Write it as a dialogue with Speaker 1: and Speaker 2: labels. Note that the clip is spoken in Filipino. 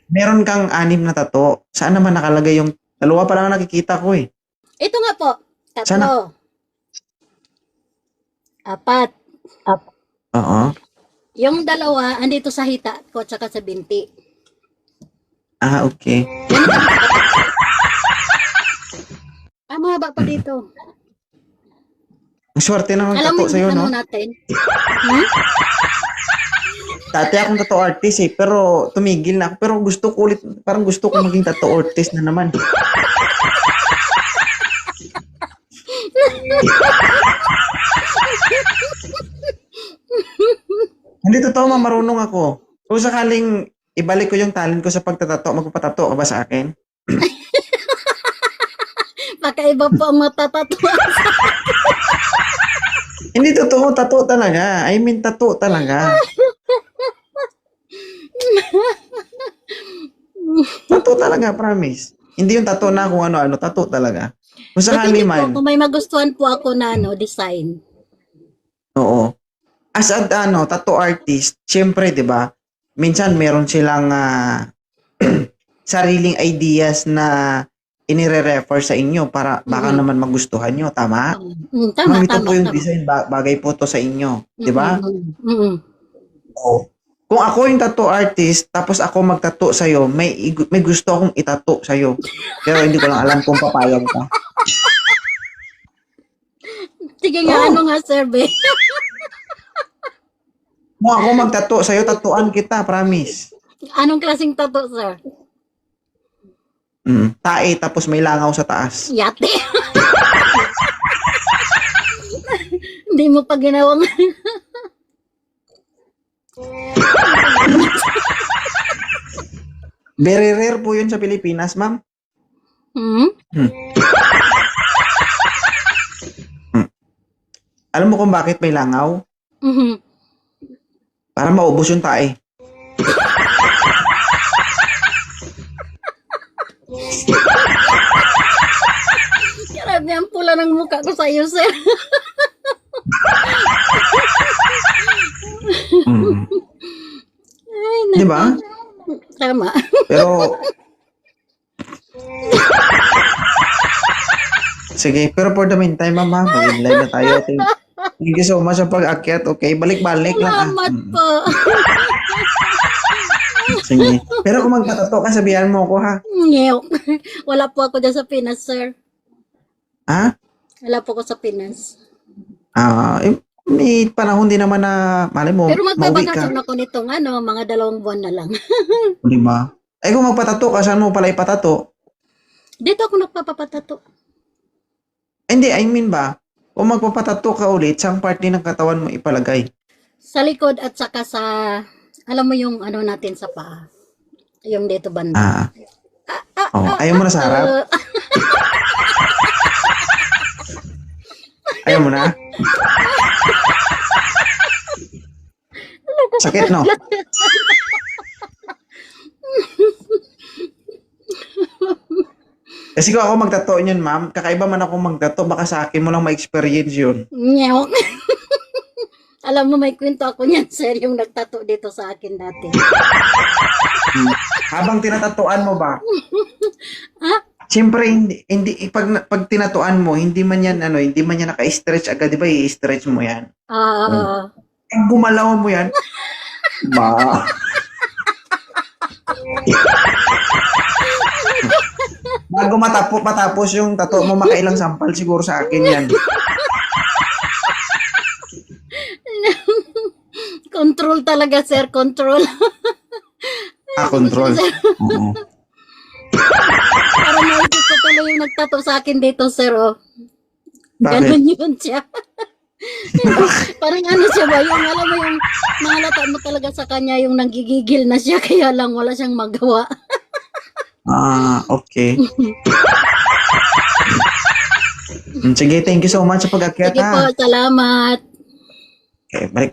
Speaker 1: Meron kang 6 na tato. Saan naman nakalagay yung dalawa pa lang nakikita ko eh.
Speaker 2: Ito nga po.
Speaker 1: Sana?
Speaker 2: 3. 4.
Speaker 1: Oo.
Speaker 2: Yung 2, andito sa hita ko tsaka sa binti.
Speaker 1: Ah, okay.
Speaker 2: Mahaba pa dito.
Speaker 1: Ang swerte naman
Speaker 2: Alam mo
Speaker 1: tato sa'yo,
Speaker 2: yung ano
Speaker 1: no?
Speaker 2: natin? Hmm?
Speaker 1: Dati akong tattoo artist eh, pero tumigil na ako. Pero gusto ko ulit, parang gusto ko maging tattoo artist na naman. Hindi totoo, ma'am, marunong ako. Kung sakaling ibalik ko yung talent ko sa pagtatato, magpapatato ka ba sa akin?
Speaker 2: Pakaiba po ang matatatuan.
Speaker 1: Hindi totoo, tato talaga. I mean, tato talaga. Tato talaga, promise. Hindi yung tato na kung ano-ano, tato talaga. Kung sakali
Speaker 2: Buti po,
Speaker 1: man,
Speaker 2: kung may magustuhan po ako na design.
Speaker 1: oo. As a tattoo artist, syempre, 'di ba? Minsan meron silang sariling ideas na inire-refer sa inyo para baka naman magustuhan nyo, tama?
Speaker 2: Tama,
Speaker 1: Ma'am, ito
Speaker 2: tama,
Speaker 1: po yung
Speaker 2: tama.
Speaker 1: design, bagay po to sa inyo, 'di ba?
Speaker 2: Oo.
Speaker 1: Kung ako yung tattoo artist, tapos ako magtattoo sa'yo, may gusto akong itattoo sa'yo. Pero hindi ko lang alam kung papayag ka.
Speaker 2: Sige nga, ano nga, sir, be?
Speaker 1: Kung ako magtattoo sa'yo, tatuan kita, promise.
Speaker 2: Anong klaseng tattoo, sir?
Speaker 1: Tae, tapos may langaw sa taas.
Speaker 2: Yate. Hindi mo pa ginawang...
Speaker 1: Very rare po yun sa Pilipinas, ma'am. Alam mo kung bakit may langaw? Para maubos yung tae.
Speaker 2: Grabe ang pula ng mukha ko sa iyo, sir. Ay,
Speaker 1: Di ba?
Speaker 2: tama.
Speaker 1: Pero... Sige, pero for the meantime, ma'am, mag-live na tayo. Thank you so much sa pag-akyat. Okay, balik-balik lang.
Speaker 2: Salamat po.
Speaker 1: Sige. Pero kung magpatato ka, sabihan mo ako, ha?
Speaker 2: Ngeo. Wala po ako dyan sa Pinas, sir.
Speaker 1: Ha?
Speaker 2: Wala po ako sa Pinas.
Speaker 1: May panahon din naman na, malay mo,
Speaker 2: Pero
Speaker 1: mauwi ka.
Speaker 2: magbabakasyon ako nitong mga 2 buwan na lang.
Speaker 1: Di ba? Eh kung magpatato ka, saan mo pala ipatato?
Speaker 2: Dito ako nagpapapatato.
Speaker 1: Hindi, I mean ba, kung magpapatato ka ulit, saan part din ng katawan mo ipalagay?
Speaker 2: Sa likod at saka sa, alam mo yung ano natin sa paa. Yung dito banda.
Speaker 1: Ayaw mo na sa harap? Ayaw mo na? Sakit, no? Kasi kung ako magtato niyan, ma'am, kakaiba man ako magtato, baka sa akin mo lang ma-experience yun.
Speaker 2: Ngeo. Alam mo, may kwento ako niyan, sir, yung nagtato dito sa akin dati.
Speaker 1: Habang tinatatuan mo ba?
Speaker 2: Ha?
Speaker 1: Siyempre, hindi pag tinatuan mo, hindi man yan naka-stretch agad, di ba? I-stretch mo yan. Pag gumalaw mo yan, ba? Bago matapos yung tato mo, makailang sampal siguro sa akin yan.
Speaker 2: Control talaga, sir, control.
Speaker 1: Control. Oo.
Speaker 2: Para maisip ko tuloy yung nagtato sa akin dito, sir, oh.
Speaker 1: Bakit?
Speaker 2: Ganon yun siya. Parang ano siya ba, yung alam mo yung mahalata mo talaga sa kanya, yung nanggigigil na siya, kaya lang wala siyang magawa.
Speaker 1: Okay. Sige, thank you so much sa pag-akyat,
Speaker 2: Sige po,
Speaker 1: ha?
Speaker 2: salamat.
Speaker 1: Okay, balik